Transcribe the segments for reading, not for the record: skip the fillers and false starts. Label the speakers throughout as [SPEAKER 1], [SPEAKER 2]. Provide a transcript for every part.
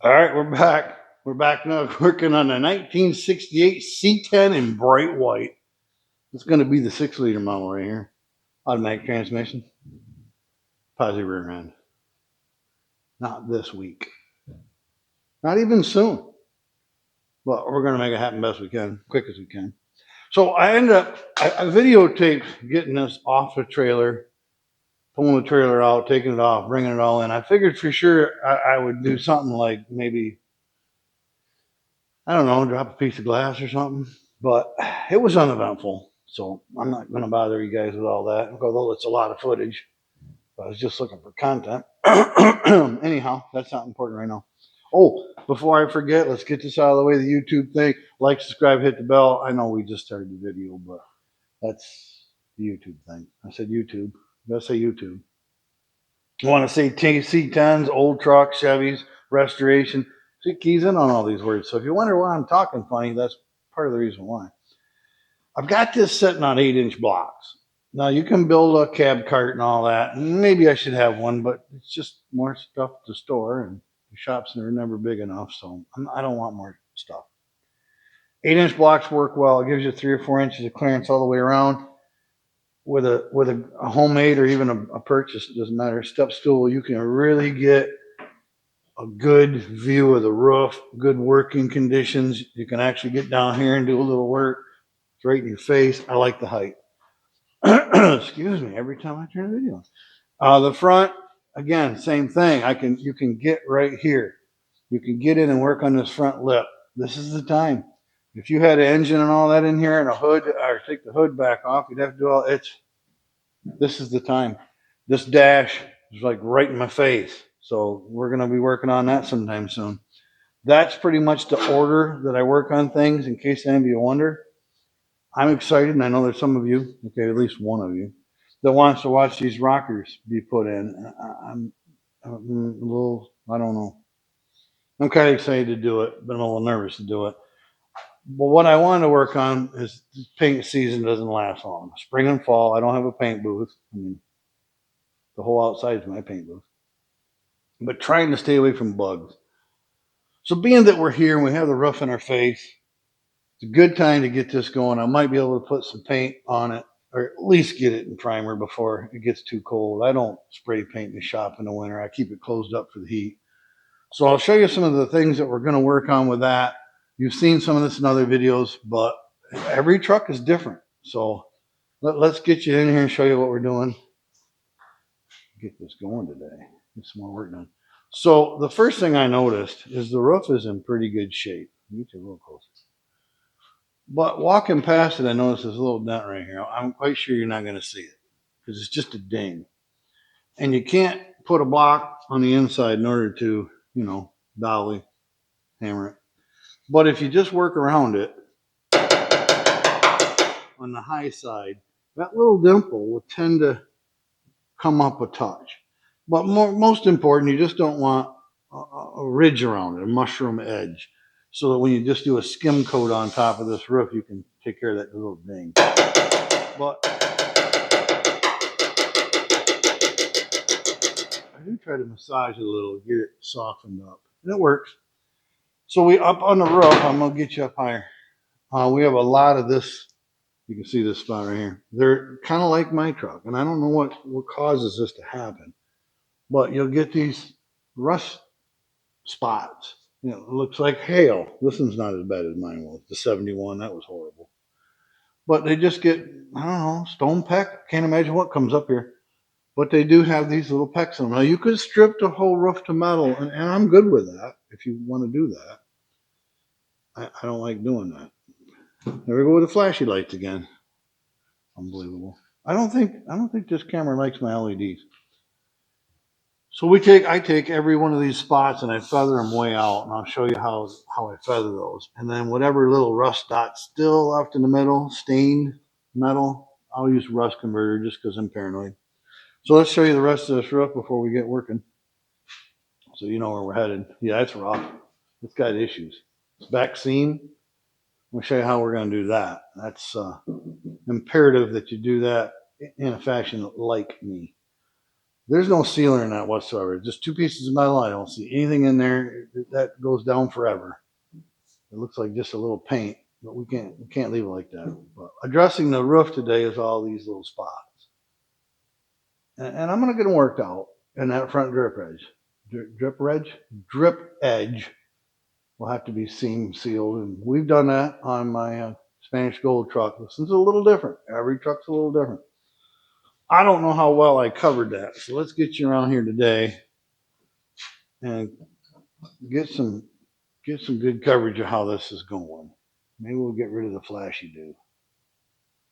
[SPEAKER 1] All right, we're back. We're back now working on a 1968 C10 in bright white. It's going to be the 6-liter model right here. Automatic transmission, positive rear end. Not this week. Not even soon. But we're going to make it happen best we can, quick as we can. So I videotaped getting this off the trailer, pulling the trailer out, taking it off, bringing it all in. I figured for sure I would do something like maybe, I don't know, drop a piece of glass or something. But it was uneventful. So I'm not going to bother you guys with all that, although it's a lot of footage. I was just looking for content. Anyhow, that's not important right now. Oh, before I forget, let's get this out of the way. The YouTube thing. Like, subscribe, hit the bell. I know we just started the video, but that's the YouTube thing. I said YouTube. I gotta say YouTube. I want to say C10s, old trucks, Chevys, restoration. See, keys in on all these words. So if you wonder why I'm talking funny, that's part of the reason why. I've got this sitting on 8-inch blocks. Now you can build a cab cart and all that. Maybe I should have one, but it's just more stuff to store, and the shops are never big enough, so I don't want more stuff. 8-inch blocks work well. It gives you 3 or 4 inches of clearance all the way around. With a homemade or even a purchase, it doesn't matter, step stool, you can really get a good view of the roof, good working conditions. You can actually get down here and do a little work. It's right in your face. I like the height. Excuse me, every time I turn the video on. The front, again, same thing. You can get right here. You can get in and work on this front lip. This is the time. If you had an engine and all that in here and a hood, or take the hood back off, you'd have to do all this is the time. This dash is like right in my face. So we're going to be working on that sometime soon. That's pretty much the order that I work on things, in case any of you wonder. I'm excited, and I know there's some of you, okay, at least one of you, that wants to watch these rockers be put in. I'm a little, I don't know. I'm kind of excited to do it, but I'm a little nervous to do it. But what I want to work on is paint season doesn't last long. Spring and fall, I don't have a paint booth. I mean, the whole outside is my paint booth. But trying to stay away from bugs. So being that we're here and we have the roof in our face, it's a good time to get this going. I might be able to put some paint on it, or at least get it in primer before it gets too cold. I don't spray paint in the shop in the winter. I keep it closed up for the heat. So I'll show you some of the things that we're going to work on with that. You've seen some of this in other videos, but every truck is different. So let's get you in here and show you what we're doing. Get this going today. Get some more work done. So the first thing I noticed is the roof is in pretty good shape. Get you a little closer. But walking past it, I noticed there's a little dent right here. I'm quite sure you're not going to see it because it's just a ding. And you can't put a block on the inside in order to, dolly, hammer it. But if you just work around it on the high side, that little dimple will tend to come up a touch. But most important, you just don't want a ridge around it, a mushroom edge, so that when you just do a skim coat on top of this roof, you can take care of that little ding. But I do try to massage it a little, get it softened up, and it works. So we up on the roof. I'm gonna get you up higher. We have a lot of this. You can see this spot right here. They're kind of like my truck, and I don't know what causes this to happen, but you'll get these rust spots. It looks like hail. This one's not as bad as mine was. The 71, that was horrible. But they just get, I don't know, stone peck. Can't imagine what comes up here. But they do have these little pecks on them. Now, you could strip the whole roof to metal, and I'm good with that if you want to do that. I don't like doing that. There we go with the flashy lights again. Unbelievable. I don't think this camera likes my LEDs. So I take every one of these spots and I feather them way out, and I'll show you how I feather those. And then whatever little rust dots still left in the middle, stained metal, I'll use rust converter just because I'm paranoid. So let's show you the rest of this roof before we get working, so you know where we're headed. Yeah, it's rough. It's got issues. It's back seam. I'll show you how we're going to do that. That's imperative that you do that in a fashion like me. There's no sealer in that whatsoever. Just two pieces of metal. I don't see anything in there. That goes down forever. It looks like just a little paint, but we can't leave it like that. But addressing the roof today is all these little spots, and I'm gonna get them worked out. And that front drip edge will have to be seam sealed, and we've done that on my Spanish Gold truck. This is a little different. Every truck's a little different. I don't know how well I covered that, so let's get you around here today and get some good coverage of how this is going. Maybe we'll get rid of the flashy dude.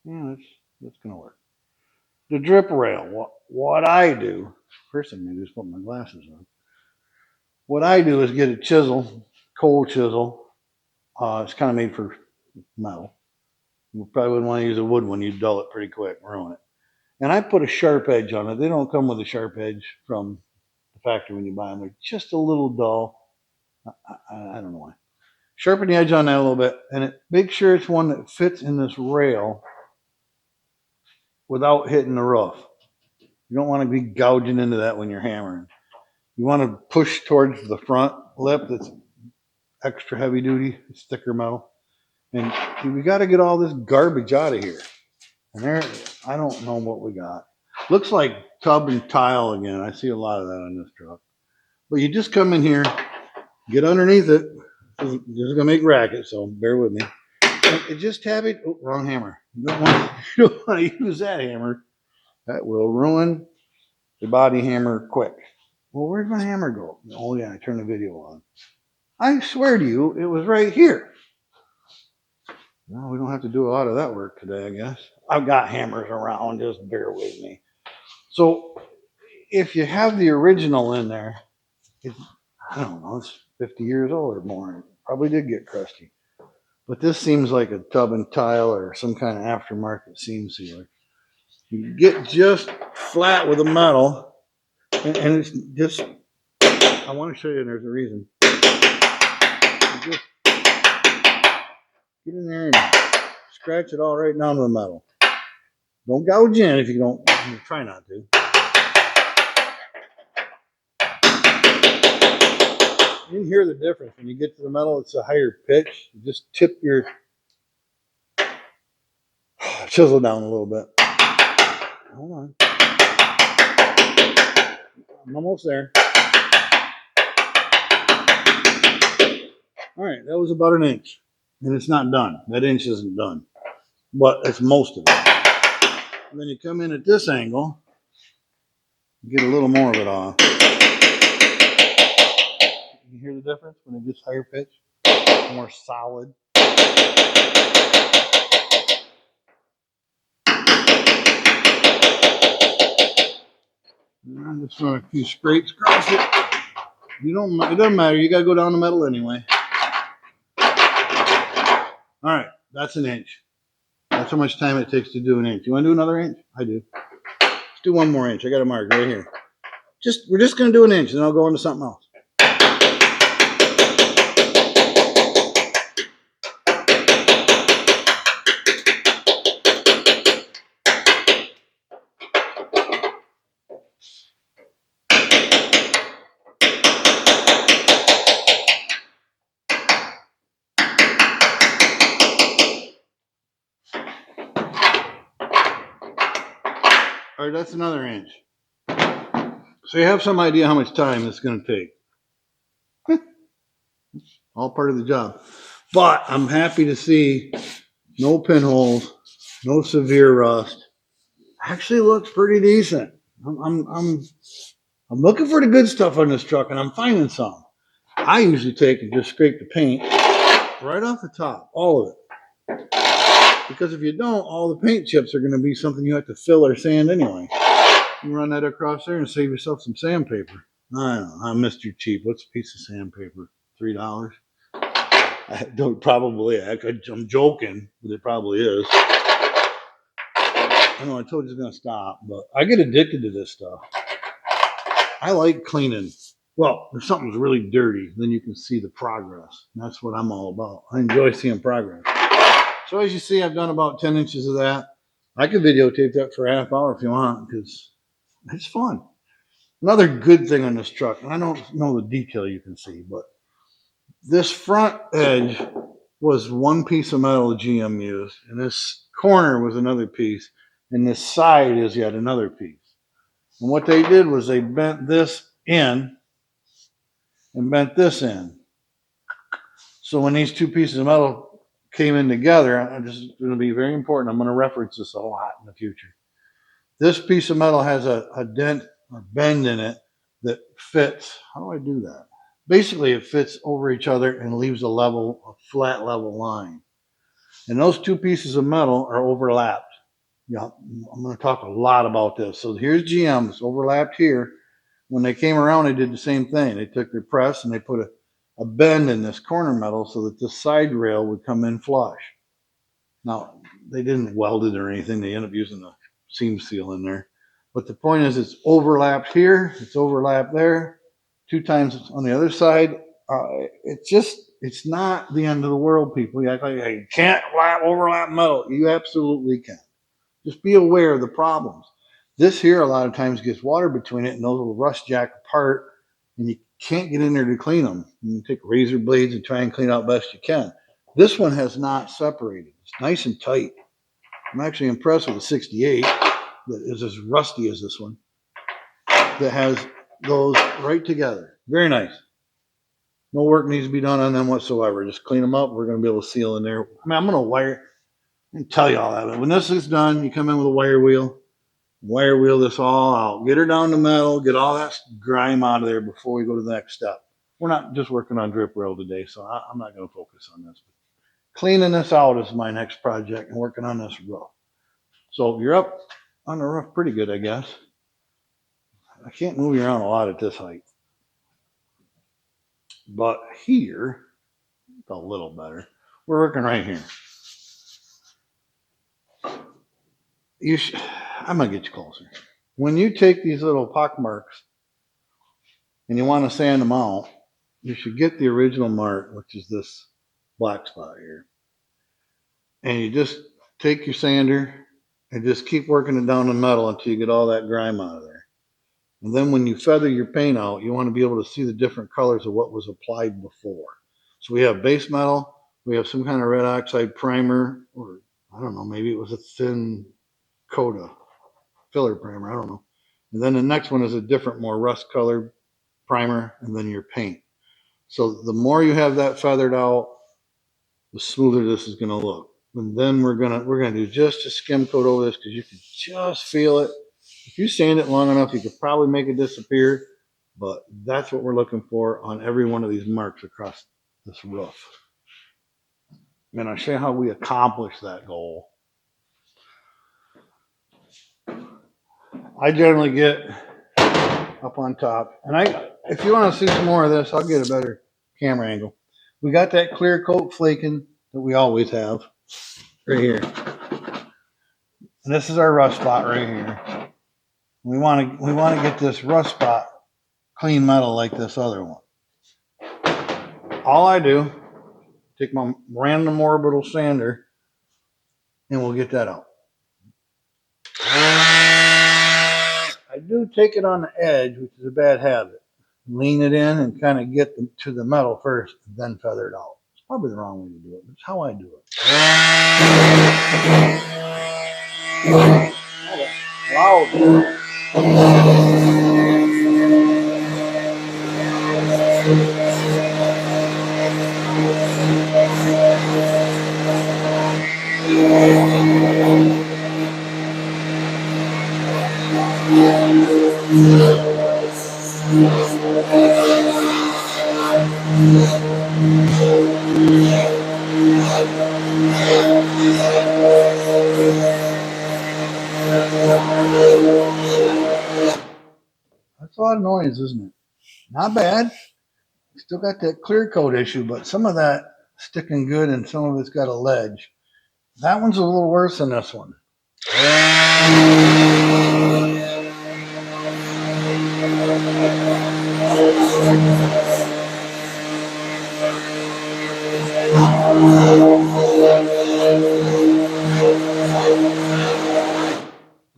[SPEAKER 1] Yeah, that's gonna work. The drip rail. What I do first thing I do is put my glasses on. What I do is get a chisel, cold chisel. It's kind of made for metal. You probably wouldn't want to use a wood one. You'd dull it pretty quick, ruin it. And I put a sharp edge on it. They don't come with a sharp edge from the factory when you buy them. They're just a little dull. I don't know why. Sharpen the edge on that a little bit, and make sure it's one that fits in this rail without hitting the roof. You don't want to be gouging into that when you're hammering. You want to push towards the front lip that's extra heavy duty, it's thicker metal. And we got to get all this garbage out of here. And there, I don't know what we got. Looks like tub and tile again. I see a lot of that on this truck. But you just come in here, get underneath it. This is going to make racket, so bear with me. And just tap it. Oh, wrong hammer. You don't want to use that hammer. That will ruin the body hammer quick. Well, where'd my hammer go? Oh, yeah, I turned the video on. I swear to you, it was right here. Well, we don't have to do a lot of that work today, I guess. I've got hammers around. Just bear with me. So if you have the original in there, I don't know, it's 50 years old or more. It probably did get crusty. But this seems like a tub and tile or some kind of aftermarket seam sealer. You get just flat with the metal, and it's just, I want to show you, and there's a reason. You just get in there and scratch it all right down to the metal. Don't gouge in if you don't, you try not to. You can hear the difference. When you get to the metal, it's a higher pitch. You just tip your chisel down a little bit. Hold on. I'm almost there. All right, that was about an inch. And it's not done. That inch isn't done. But it's most of it. And then you come in at this angle, get a little more of it off. You hear the difference when it gets higher pitch? More solid. And I just run a few scrapes across it. It doesn't matter. You got to go down the metal anyway. All right, that's an inch. That's how much time it takes to do an inch. You want to do another inch? I do. Let's do one more inch. I got a mark right here. We're just going to do an inch, and then I'll go on to something else. All right, that's another inch. So you have some idea how much time it's going to take. All part of the job. But I'm happy to see no pinholes, no severe rust. Actually looks pretty decent. I'm looking for the good stuff on this truck, and I'm finding some. I usually take and just scrape the paint right off the top, all of it. Because if you don't, all the paint chips are going to be something you have to fill or sand anyway. You run that across there and save yourself some sandpaper. I don't know. I'm Mr. Cheap. What's a piece of sandpaper? $3? I don't probably. I'm joking, but it probably is. I know I told you it's going to stop, but I get addicted to this stuff. I like cleaning. Well, if something's really dirty, then you can see the progress. That's what I'm all about. I enjoy seeing progress. So as you see, I've done about 10 inches of that. I could videotape that for a half hour if you want, because it's fun. Another good thing on this truck, and I don't know the detail you can see, but this front edge was one piece of metal GM used, and this corner was another piece, and this side is yet another piece. And what they did was they bent this in and bent this in. So when these two pieces of metal came in together, this is going to be very important. I'm going to reference this a lot in the future. This piece of metal has a dent or bend in it that fits. How do I do that? Basically, it fits over each other and leaves a flat level line. And those two pieces of metal are overlapped. Yeah, I'm going to talk a lot about this. So here's GM. It's overlapped here. When they came around, they did the same thing. They took their press and they put a bend in this corner metal so that the side rail would come in flush. Now, they didn't weld it or anything. They ended up using the seam seal in there. But the point is, it's overlapped here. It's overlapped there. 2 times on the other side. It's not the end of the world, people. You act like, hey, you can't overlap metal. You absolutely can. Just be aware of the problems. This here a lot of times gets water between it and those will rust jack apart and you can't get in there to clean them. You take razor blades and try and clean out best you can. This one has not separated. It's nice and tight. I'm actually impressed with the 68 that is as rusty as this one that has those right together. Very nice. No work needs to be done on them whatsoever. Just clean them up. We're going to be able to seal in there. I mean, I'm going to wire and tell you all that. But when this is done, you come in with a wire wheel this all out, get her down to metal, get all that grime out of there before we go to the next step. We're not just working on drip rail today, so I'm not going to focus on this. But cleaning this out is my next project and working on this roof. So you're up on the roof pretty good, I guess. I can't move you around a lot at this height. But here, it's a little better. We're working right here. I'm going to get you closer. When you take these little pock marks and you want to sand them out, you should get the original mark, which is this black spot here. And you just take your sander and just keep working it down the metal until you get all that grime out of there. And then when you feather your paint out, you want to be able to see the different colors of what was applied before. So we have base metal, we have some kind of red oxide primer, or I don't know, maybe it was a thin coat of filler primer, I don't know. And then the next one is a different, more rust colored primer, and then your paint. So the more you have that feathered out, the smoother this is going to look. And then we're gonna do just a skim coat over this because you can just feel it. If you sand it long enough, you could probably make it disappear. But that's what we're looking for on every one of these marks across this roof. And I'll show you how we accomplish that goal. I generally get up on top, and if you want to see some more of this, I'll get a better camera angle. We got that clear coat flaking that we always have right here. And this is our rust spot right here. We want to get this rust spot clean metal like this other one. All I do, take my random orbital sander, and we'll get that out. I do take it on the edge, which is a bad habit. Lean it in and kind of get to the metal first, and then feather it out. It's probably the wrong way to do it, but it's how I do it. Wow. That's a lot of noise, isn't it? Not bad. Still got that clear coat issue, but some of that sticking good and some of it's got a ledge. That one's a little worse than this one.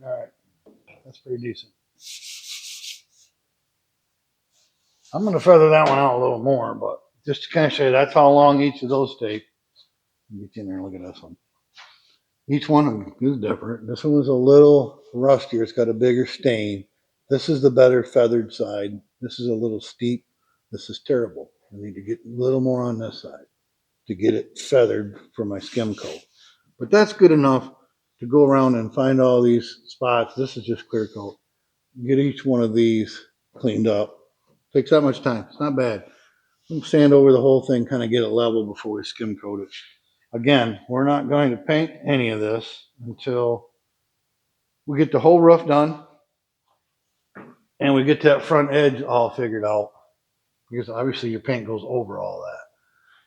[SPEAKER 1] All right, that's pretty decent. I'm going to feather that one out a little more, but just to kind of show you, that's how long each of those take. Get you in there and look at this one. Each one of them is different. This one was a little rustier. It's got a bigger stain. This is the better feathered side. This is a little steep. This is terrible. I need to get a little more on this side to get it feathered for my skim coat. But that's good enough to go around and find all these spots. This is just clear coat. Get each one of these cleaned up. Takes that much time. It's not bad. Sand over the whole thing, kind of get it level before we skim coat it. Again, we're not going to paint any of this until we get the whole roof done and we get that front edge all figured out, because obviously your paint goes over all that.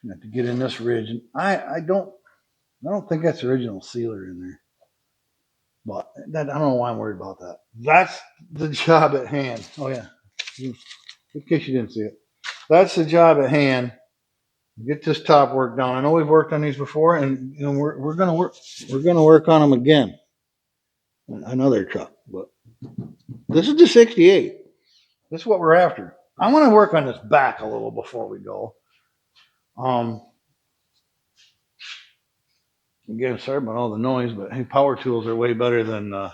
[SPEAKER 1] You have to get in this ridge, and I don't think that's original sealer in there, but I don't know why I'm worried about that. That's the job at hand. Oh yeah, in case you didn't see it, that's the job at hand. Get this top work done. I know we've worked on these before, and you know we're gonna work on them again. Another truck, but this is the 68. This is what we're after. I want to work on this back a little before we go. Again, sorry about all the noise, but hey, power tools are way better than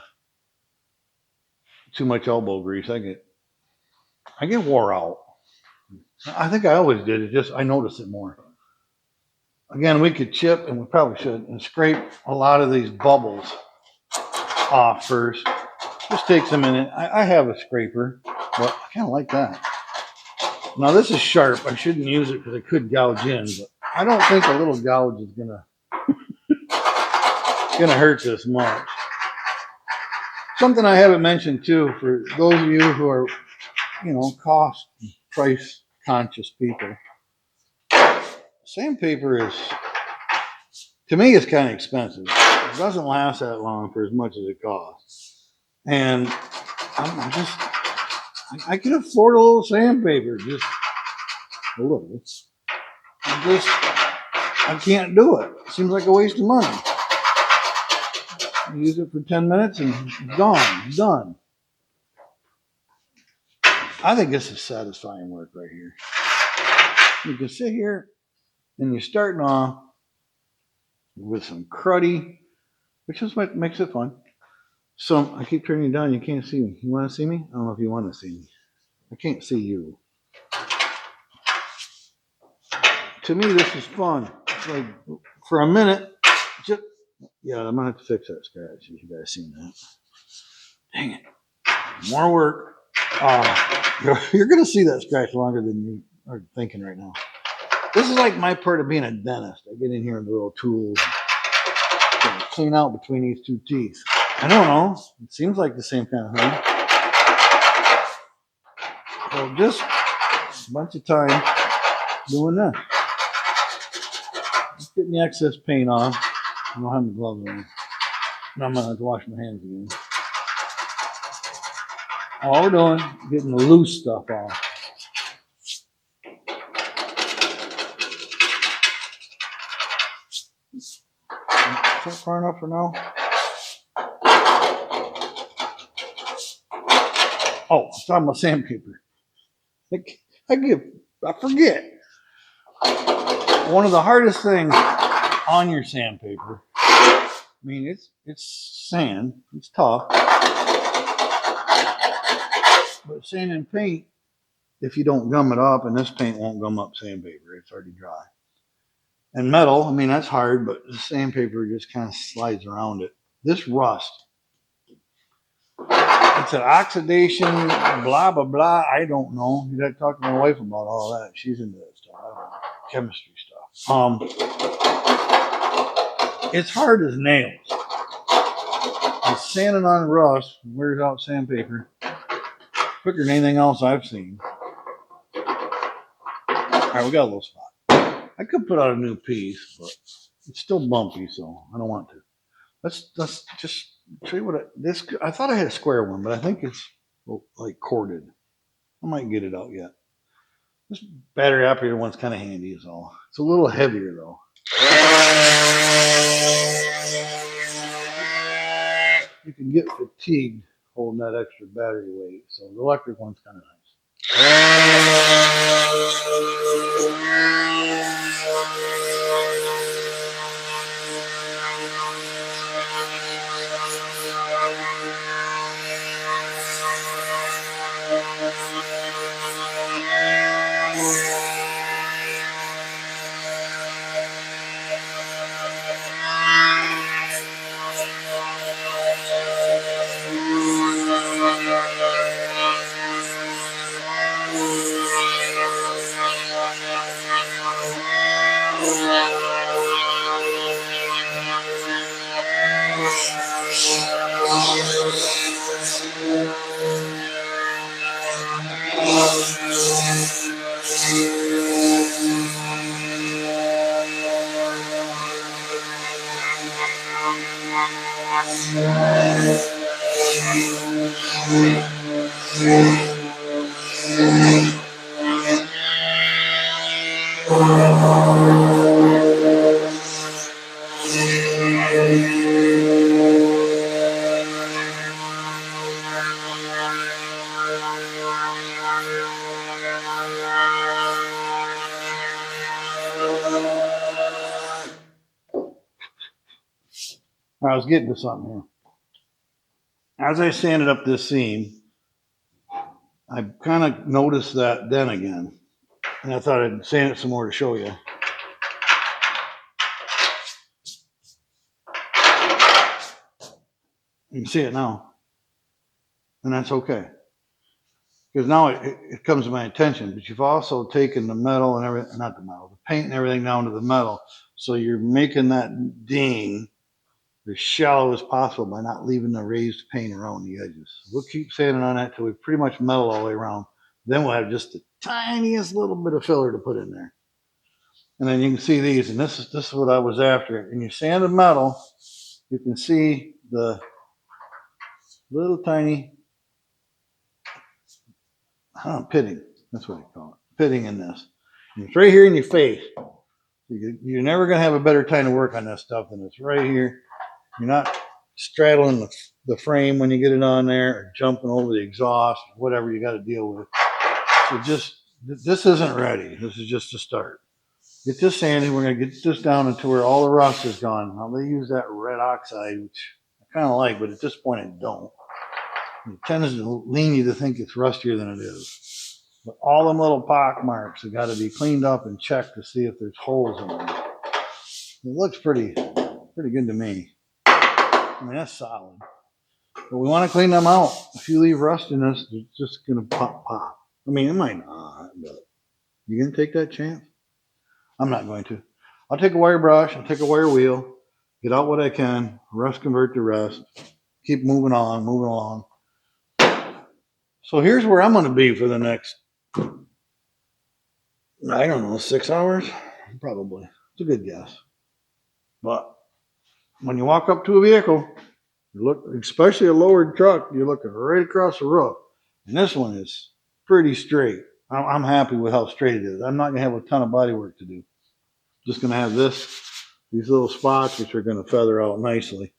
[SPEAKER 1] too much elbow grease. I get wore out. I think I always did. It just I notice it more. Again, we could chip, and we probably should, and scrape a lot of these bubbles off first. Just takes a minute. I have a scraper, but I kind of like that. Now this is sharp. I shouldn't use it because it could gouge in, but I don't think a little gouge is gonna hurt this much. Something I haven't mentioned too, for those of you who are, cost, price conscious people, sandpaper is, to me, it's kind of expensive. It doesn't last that long for as much as it costs. And I can afford a little sandpaper, just a little. I can't do it. It seems like a waste of money. Use it for 10 minutes and gone, done. I think this is satisfying work right here. You can sit here and you're starting off with some cruddy, which is what makes it fun. So I keep turning you down. You can't see me. You want to see me? I don't know if you want to see me. I can't see you. To me, this is fun. It's like for a minute, yeah, I'm gonna have to fix that scratch. You guys seen that? Dang it! More work. You're gonna see that scratch longer than you are thinking right now. This is like my part of being a dentist. I get in here with the little tools, and clean out between these two teeth. I don't know. It seems like the same kind of thing. So just a bunch of time doing that. Just getting the excess paint off. I don't have my gloves on. Now I'm gonna have to wash my hands again. All we're doing is getting the loose stuff off. Is that far enough for now? Oh, it's on my sandpaper. I forget. One of the hardest things on your sandpaper, I mean, it's sand, it's tough, but sand and paint, if you don't gum it up, and this paint won't gum up sandpaper, it's already dry. And metal, I mean, that's hard, but the sandpaper just kind of slides around it. This rust, it's an oxidation, blah, blah, blah. I don't know. You got to talk to my wife about all that. She's into that stuff. I don't know. Chemistry stuff. It's hard as nails. And sanding on rust wears out sandpaper quicker than anything else I've seen. All right, we got a little spot. I could put out a new piece, but it's still bumpy, so I don't want to. Let's just show you what I thought I had a square one, but I think it's like corded. I might get it out yet. This battery operated one's kind of handy is all. It's a little heavier though. You can get fatigued holding that extra battery weight, so the electric one's kind of nice. I was getting to something here. As I sanded up this seam, I kind of noticed that dent again. And I thought I'd sand it some more to show you. You can see it now. And that's okay. Because now it comes to my attention. But you've also taken the metal and everything, not the metal, the paint and everything down to the metal. So you're making that ding as shallow as possible by not leaving the raised paint around the edges. We'll keep sanding on that till we pretty much metal all the way around. Then we'll have just the tiniest little bit of filler to put in there. And then you can see these, and this is what I was after. And you sand the metal, you can see the little tiny pitting. That's what I call it. Pitting in this. And it's right here in your face. You're never going to have a better time to work on this stuff than it's right here. You're not straddling the frame when you get it on there or jumping over the exhaust, whatever you got to deal with. So this isn't ready. This is just a start. Get this sanded. We're going to get this down until where all the rust is gone. Now, they use that red oxide, which I kind of like, but at this point I don't. It tends to lean you to think it's rustier than it is. But all them little pock marks have got to be cleaned up and checked to see if there's holes in them. It looks pretty good to me. I mean, that's solid. But we want to clean them out. If you leave rust in this, it's just going to pop. I mean, it might not, but you going to take that chance? I'm not going to. I'll take a wire brush. I'll take a wire wheel. Get out what I can. Rust convert to rust. Keep moving along. So here's where I'm going to be for the next, I don't know, 6 hours? Probably. It's a good guess. But when you walk up to a vehicle, you look, especially a lowered truck, you're looking right across the roof. And this one is pretty straight. I'm happy with how straight it is. I'm not going to have a ton of body work to do. Just going to have these little spots, which are going to feather out nicely.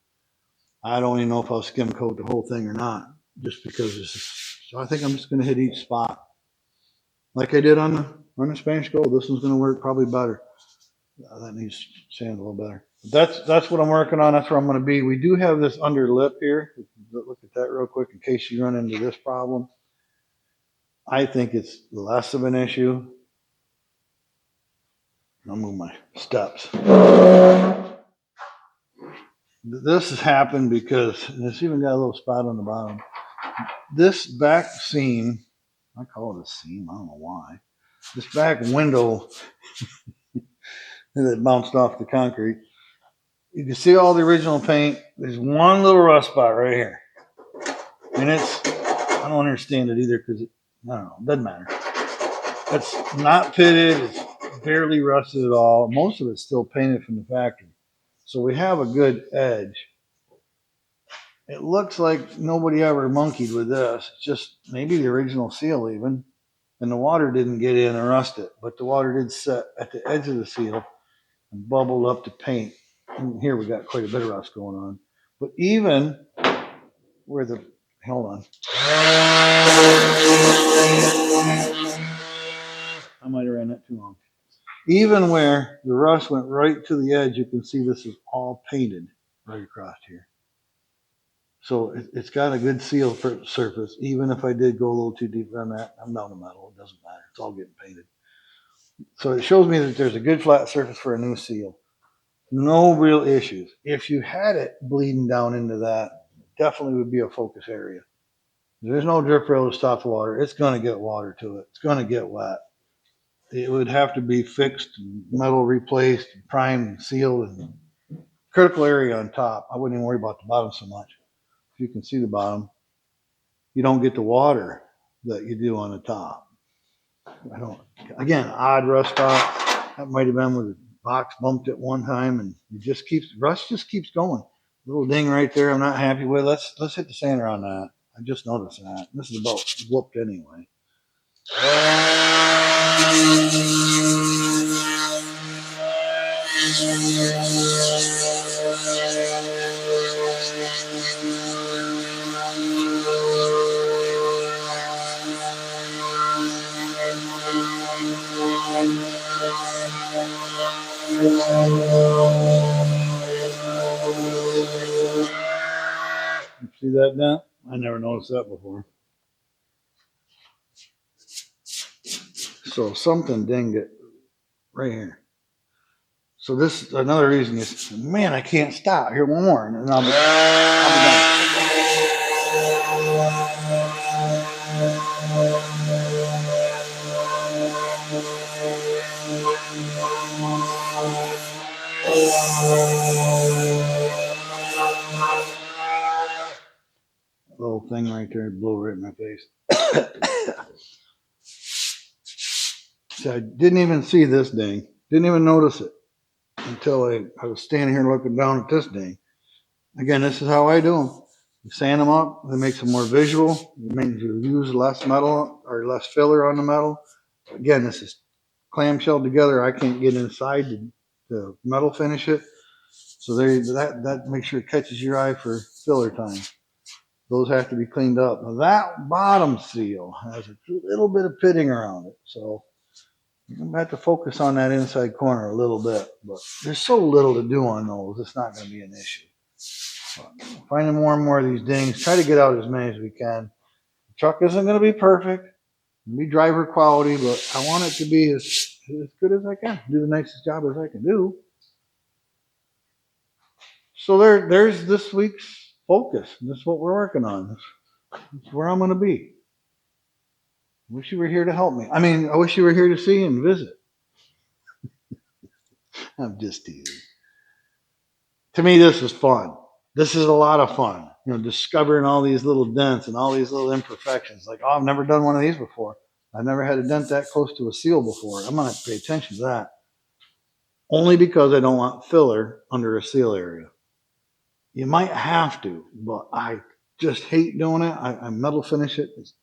[SPEAKER 1] I don't even know if I'll skim coat the whole thing or not, just because so I think I'm just going to hit each spot. Like I did on the Spanish Gold, this one's going to work probably better. That needs sand a little better. That's what I'm working on. That's where I'm going to be. We do have this under lip here. Look at that real quick in case you run into this problem. I think it's less of an issue. I'll move my steps. This has happened because it's even got a little spot on the bottom. This back seam, I call it a seam, I don't know why. This back window that bounced off the concrete. You can see all the original paint. There's one little rust spot right here. And I don't understand it either because I don't know, it doesn't matter. It's not pitted, it's barely rusted at all. Most of it's still painted from the factory. So we have a good edge. It looks like nobody ever monkeyed with this. It's just maybe the original seal even. And the water didn't get in and rust it. But the water did set at the edge of the seal and bubbled up the paint. And here we got quite a bit of rust going on. But even where hold on. I might have ran that too long. Even where the rust went right to the edge, you can see this is all painted right across here. So it's got a good seal surface. Even if I did go a little too deep on that, I'm down to metal. It doesn't matter. It's all getting painted. So it shows me that there's a good flat surface for a new seal. No real issues. If you had it bleeding down into that, definitely would be a focus area. There's no drip rail to stop the water. It's going to get water to it. It's going to get wet. It would have to be fixed, metal replaced, primed, sealed, and critical area on top. I wouldn't even worry about the bottom so much. If you can see the bottom, you don't get the water that you do on the top. I don't. Again, odd rust spot. That might have been where the box bumped at one time, and it just keeps rust just keeps going. Little ding right there. I'm not happy with. Let's hit the sander on that. I just noticed that. This is about whooped anyway. See that dent? I never noticed that before. So something dinged it right here. So this is another reason is, man, I can't stop. Here, one more, and I'll be done. Little thing right there blew right in my face. So I didn't even see this ding. Didn't even notice it until I was standing here looking down at this ding. Again, this is how I do them. You sand them up. It makes them more visual. It means you use less metal or less filler on the metal. Again, this is clamshelled together. I can't get inside to metal finish it. So that makes sure it catches your eye for filler time. Those have to be cleaned up. Now that bottom seal has a little bit of pitting around it. So I'm going to have to focus on that inside corner a little bit. But there's so little to do on those, it's not going to be an issue. Finding more and more of these dings. Try to get out as many as we can. The truck isn't going to be perfect. It'll be driver quality, but I want it to be as good as I can. Do the nicest job as I can do. So there's this week's focus. This is what we're working on. That's where I'm going to be. Wish you were here to help me. I mean, I wish you were here to see and visit. I'm just teasing. To me, this is fun. This is a lot of fun. You know, discovering all these little dents and all these little imperfections. Like, oh, I've never done one of these before. I've never had a dent that close to a seal before. I'm going to pay attention to that. Only because I don't want filler under a seal area. You might have to, but I just hate doing it. I metal finish it as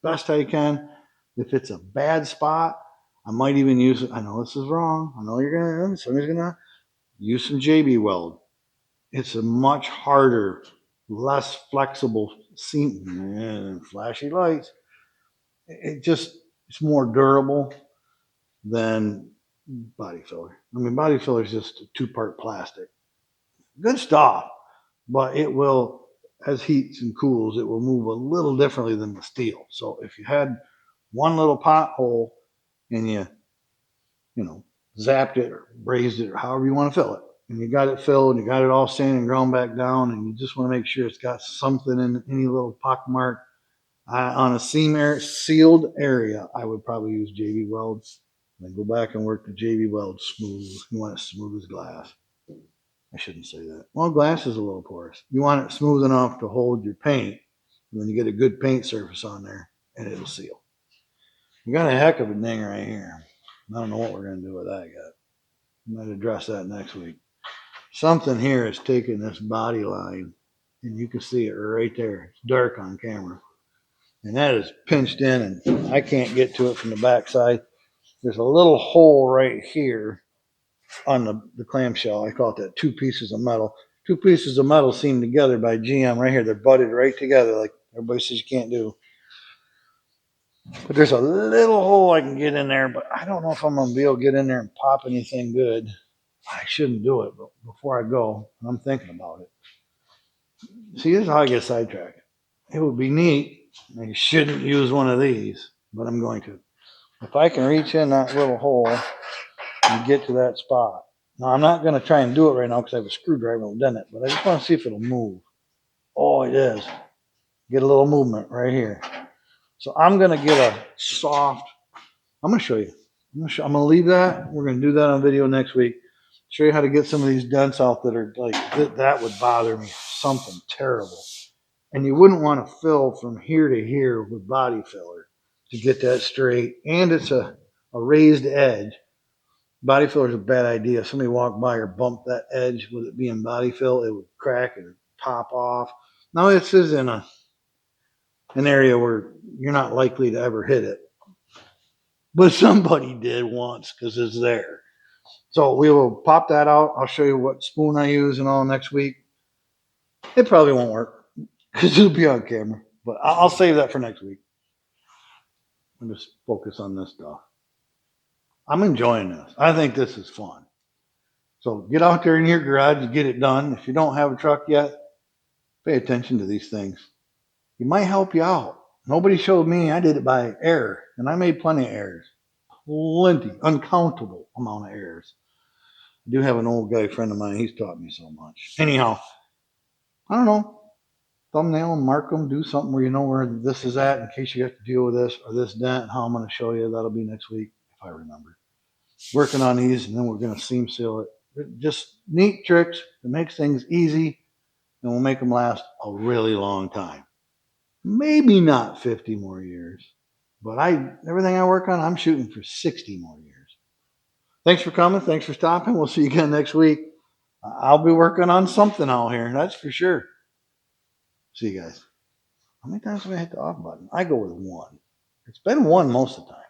[SPEAKER 1] best I can. If it's a bad spot, I might even use it. I know this is wrong. I know somebody's gonna use some JB weld. It's a much harder, less flexible seam and flashy lights. It's more durable than body filler. I mean, body filler is just a 2-part plastic. Good stuff, but it will, as heats and cools, it will move a little differently than the steel. So if you had one little pothole and you zapped it or brazed it or however you want to fill it, and you got it filled, and you got it all sanded and ground back down, and you just want to make sure it's got something in any little pock mark on a sealed area, I would probably use JB weld. And then go back and work the JB weld smooth. You want it smooth as glass. I shouldn't say that. Well, glass is a little porous. You want it smooth enough to hold your paint, and then you get a good paint surface on there, and it'll seal. We got a heck of a ding right here. I don't know what we're going to do with that yet. I might address that next week. Something here is taking this body line, and you can see it right there. It's dark on camera. And that is pinched in, and I can't get to it from the backside. There's a little hole right here on the clamshell. I call it that 2 pieces of metal. 2 pieces of metal seamed together by GM right here. They're butted right together like everybody says you can't do. But there's a little hole I can get in there, but I don't know if I'm going to be able to get in there and pop anything good. I shouldn't do it, but before I go, I'm thinking about it. See, this is how I get sidetracked. It would be neat. I shouldn't use one of these, but I'm going to. If I can reach in that little hole and get to that spot. Now, I'm not going to try and do it right now because I have a screwdriver in it, but I just want to see if it'll move. Oh, it is. Get a little movement right here. So I'm going to get a soft, I'm going to show you. I'm going to leave that. We're going to do that on video next week. Show you how to get some of these dents out that are like, that would bother me. Something terrible. And you wouldn't want to fill from here to here with body filler to get that straight. And it's a raised edge. Body filler is a bad idea. If somebody walked by or bumped that edge with it being body fill, it would crack and pop off. Now this is in an area where you're not likely to ever hit it. But somebody did once because it's there. So we will pop that out. I'll show you what spoon I use and all next week. It probably won't work because it'll be on camera. But I'll save that for next week. I'll just focus on this stuff. I'm enjoying this. I think this is fun. So get out there in your garage and get it done. If you don't have a truck yet, pay attention to these things. It might help you out. Nobody showed me. I did it by error, and I made plenty of errors. Plenty, uncountable amount of errors. I do have an old guy friend of mine. He's taught me so much. Anyhow, I don't know. Thumbnail them, mark them, do something where you know where this is at in case you have to deal with this or this dent. How I'm going to show you. That'll be next week if I remember. Working on these, and then we're going to seam seal it. Just neat tricks that makes things easy, and will make them last a really long time. Maybe not 50 more years, but everything I work on, I'm shooting for 60 more years. Thanks for coming. Thanks for stopping. We'll see you again next week. I'll be working on something out here, that's for sure. See you guys. How many times have I hit the off button? I go with one. It's been one most of the time.